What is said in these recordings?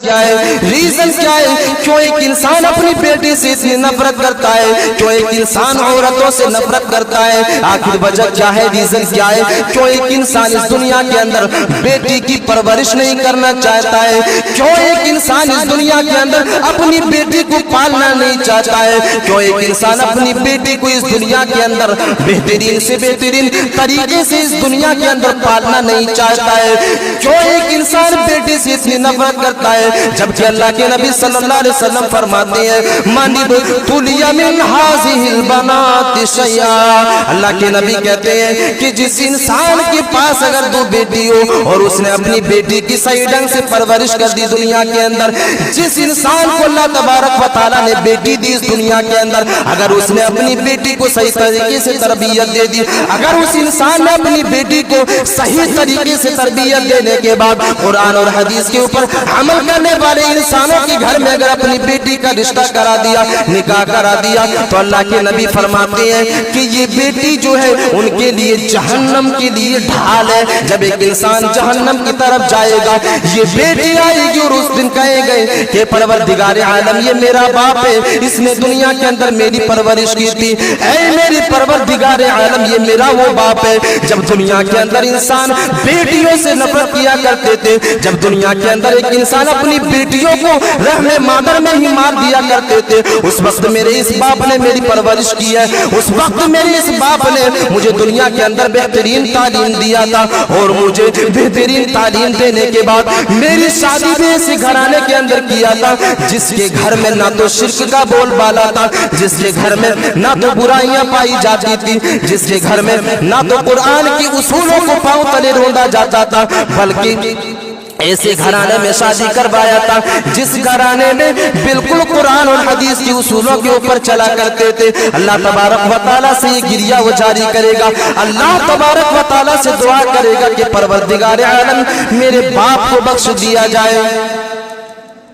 کیا ہے؟ ریزن کیا ہے؟ کیوں ایک انسان اپنی بیٹی سے اتنی نفرت کرتا ہے؟ کیوں ایک انسان عورتوں سے نفرت کرتا ہے؟ آخر وجہ کیا ہے؟ ریزن کیا ہے؟ کیوں ایک انسان اس دنیا کے اندر بیٹی کی پرورش نہیں کرنا چاہتا ہے؟ کیوں ایک انسان اس دنیا کے اندر اپنی بیٹی کو پالنا نہیں چاہتا ہے؟ کیوں ایک انسان اپنی بیٹی کو اس دنیا کے اندر بہترین سے بہترین طریقے سے اس دنیا کے اندر پالنا نہیں چاہتا ہے؟ کیوں ایک انسان بیٹی سے اتنی نفرت کرتا ہے؟ جبکہ اللہ کے نبی صلی اللہ علیہ وسلم فرماتے ہیں من ابتلی من هذه البنات شیئا، اللہ کے نبی کہتے ہیں کہ جس انسان کے پاس اگر دو بیٹی ہو اور اس نے اپنی بیٹی کی صحیح ڈھنگ سے پرورش کر دی دنیا کے اندر، جس انسان کو اللہ تبارک و تعالیٰ نے بیٹی دی اس دنیا کے اندر، اگر اس نے اپنی بیٹی کو صحیح طریقے سے تربیت دے دی، اگر اس انسان نے اپنی بیٹی کو صحیح طریقے سے تربیت دینے کے بعد قرآن اور حدیث کے اوپر عمل کرنے والے انسانوں کے گھر میں اگر اپنی بیٹی کا رشتہ کرا دیا، نکاح کرا دیا، تو اللہ کے نبی فرماتے ہیں کہ یہ بیٹی جو ہے ان کے لیے جہنم کے لیے ڈھال ہے۔ جب ایک انسان جہنم کی طرف جائے گا، یہ بیٹی آئے گی اور اس دن کہے گئے کہ پروردگار عالم یہ میرا باپ ہے، اس نے دنیا کے اندر میری پرورش کی تھی، اے میری پروردگار عالم یہ میرا وہ باپ ہے۔ جب دنیا کے اندر انسان بیٹیوں سے نفرت کیا کرتے تھے، جب دنیا کے اندر ایک انسان اپنی بیٹیوں کو رحم مادر میں ہی مار دیا کرتے تھے، اس وقت میرے اس باپ نے میری پرورش کی ہے، اس وقت میرے اس باپ نے مجھے دنیا کے اندر بہترین تعلیم دیا تھا، اور مجھے بہترین تعلیم دینے کے بعد میری شادی بھی ایسے گھرانے کے اندر کیا تھا جس کے گھر میں نہ تو شرک کا بول بالا تھا، جس کے گھر میں نہ تو برائیاں پائی جاتی تھی، جس کے گھر میں نہ تو قرآن کی اصولوں کو پاؤں تلے روندا جاتا تھا، بلکہ ایسے گھرانے میں شادی کروایا تھا جس گھرانے میں بالکل قرآن اور حدیث کی اصولوں کے اوپر چلا کرتے تھے۔ اللہ تبارک و تعالیٰ سے یہ گریہ وہ جاری کرے گا، اللہ تبارک و تعالیٰ سے دعا کرے گا کہ پروردگار عالم میرے باپ کو بخش دیا جائے۔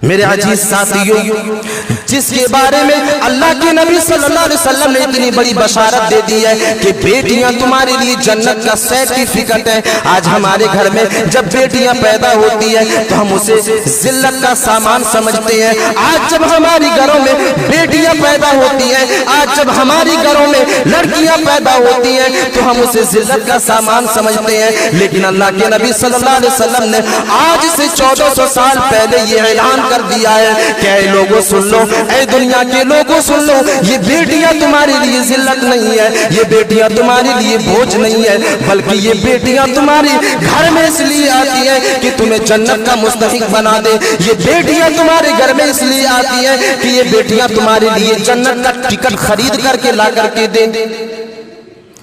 میرے عزیز ساتھیوں، جس کے بارے میں اللہ کے نبی صلی اللہ علیہ وسلم نے اتنی بڑی بشارت دے دی ہے کہ بیٹیاں تمہارے لیے جنت کا سرٹیفکیٹ ہے، آج ہمارے گھر میں جب بیٹیاں پیدا ہوتی ہیں تو ہم اسے ذلت کا سامان سمجھتے ہیں۔ آج جب ہماری گھروں میں بیٹیاں پیدا ہوتی ہیں، آج جب ہماری گھروں میں لڑکیاں پیدا ہوتی ہیں تو ہم اسے ذلت کا سامان سمجھتے ہیں، لیکن اللہ کے نبی صلی اللہ علیہ وسلم نے آج سے 1400 سال پہلے یہ اعلان کر دیا ہے کہ اے لوگوں سن لو، اے دنیا کے لوگوں سن لو، یہ بیٹیاں تمہارے لیے ذلت نہیں ہے، یہ بیٹیاں تمہارے لیے بوجھ نہیں ہے، بلکہ یہ بیٹیاں تمہاری گھر میں اس لیے آتی ہیں کہ تمہیں جنت کا مستحق بنا دے، یہ بیٹیاں تمہارے گھر میں اس لیے آتی ہیں کہ یہ بیٹیاں تمہارے لیے جنت کا ٹکٹ خرید کر کے لا کر کے دیں۔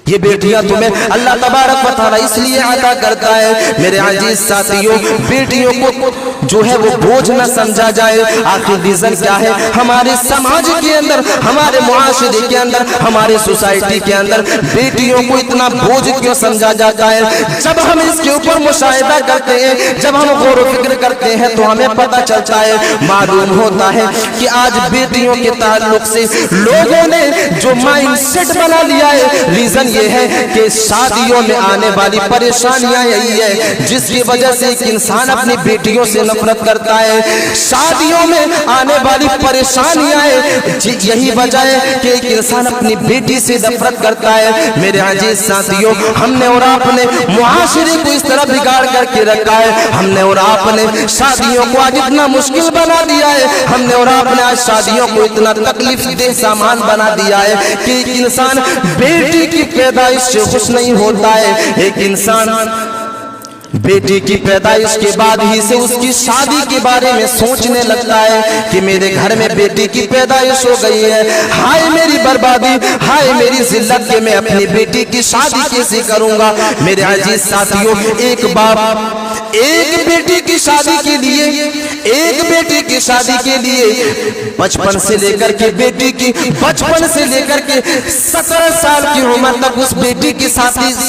یہ بیٹیاں تمہیں اللہ تبارک و تعالیٰ اس لیے عطا کرتا ہے۔ میرے عزیز ساتھیوں، بیٹیوں کو جو ہے وہ بوجھ نہ سمجھا جائے۔ آخر ریزن کیا ہے؟ ہمارے سماج کے اندر، ہمارے معاشرے کے اندر، ہمارے سوسائٹی کے اندر بیٹیوں کو اتنا بوجھ کیوں سمجھا جاتا ہے؟ جب ہم اس کے اوپر مشاہدہ کرتے ہیں، جب ہم غور و فکر کرتے ہیں تو ہمیں پتہ چلتا ہے، معلوم ہوتا ہے کہ آج بیٹیوں کے تعلق سے لوگوں نے جو مائنڈ سیٹ بنا لیا ہے، ریزن یہ ہے کہ شادیوں میں آنے والی پریشانیاں یہی ہے جس کی وجہ سے ایک انسان اپنی بیٹیوں سے نفرت کرتا ہے۔ شادیوں میں آنے والی پریشانیاں یہی وجہ ہے کہ ایک انسان اپنی بیٹی سے نفرت کرتا ہے۔ میرے عزیز ساتھیوں، ہم نے اور آپ نے معاشرے کو اس طرح بگاڑ کر کے رکھا ہے، ہم نے اور آپ نے شادیوں کو آج اتنا مشکل بنا دیا ہے، ہم نے اور آپ نے آج شادیوں کو اتنا تکلیف دہ سامان بنا دیا ہے کہ ایک انسان بیٹی کی پیدائش سے خوش نہیں ہوتا ہے۔ ایک انسان بیٹی کی پیدائش کے بعد ہی سے اس کی شادی کے بارے میں سوچنے لگتا ہے کہ میرے گھر میں بیٹی کی پیدائش ہو گئی ہے، ہائے میری بربادی، ہائے میری ذلت کہ میں اپنی بیٹی کی شادی کیسے کروں گا۔ میرے عزیز ساتھیوں، ایک باپ ایک بیٹی کی شادی کے لیے، ایک بیٹی کی شادی کے لیے بچپن سے لے کر کے بیٹی کی بچپن سے لے کر کے 17 سال کی عمر تک اس بیٹی کی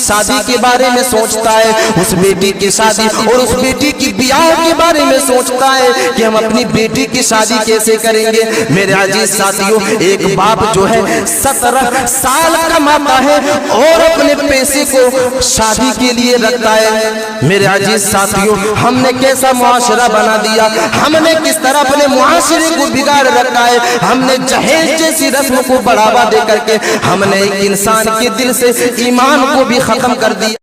شادی کے بارے میں سوچتا ہے، اس بیٹی کی شادی اور اس بیٹی کی بیاہ کے بارے میں سوچتا ہے کہ ہم اپنی بیٹی کی شادی کیسے کریں گے۔ میرے عزیز ساتھیوں، ایک باپ جو ہے 17 سال کماتا ہے اور اپنے پیسے کو شادی کے لیے رکھتا ہے۔ میرے عزیز ساتھیوں، ہم نے کیسا معاشرہ بنا دیا، ہم ہم نے کس طرح اپنے معاشرے کو بگاڑ رکھا ہے. ہم نے جہیز جیسی رسم کو بڑھاوا دے کر کے ہم نے ایک انسان کے دل سے ایمان کو بھی ختم کر دیا.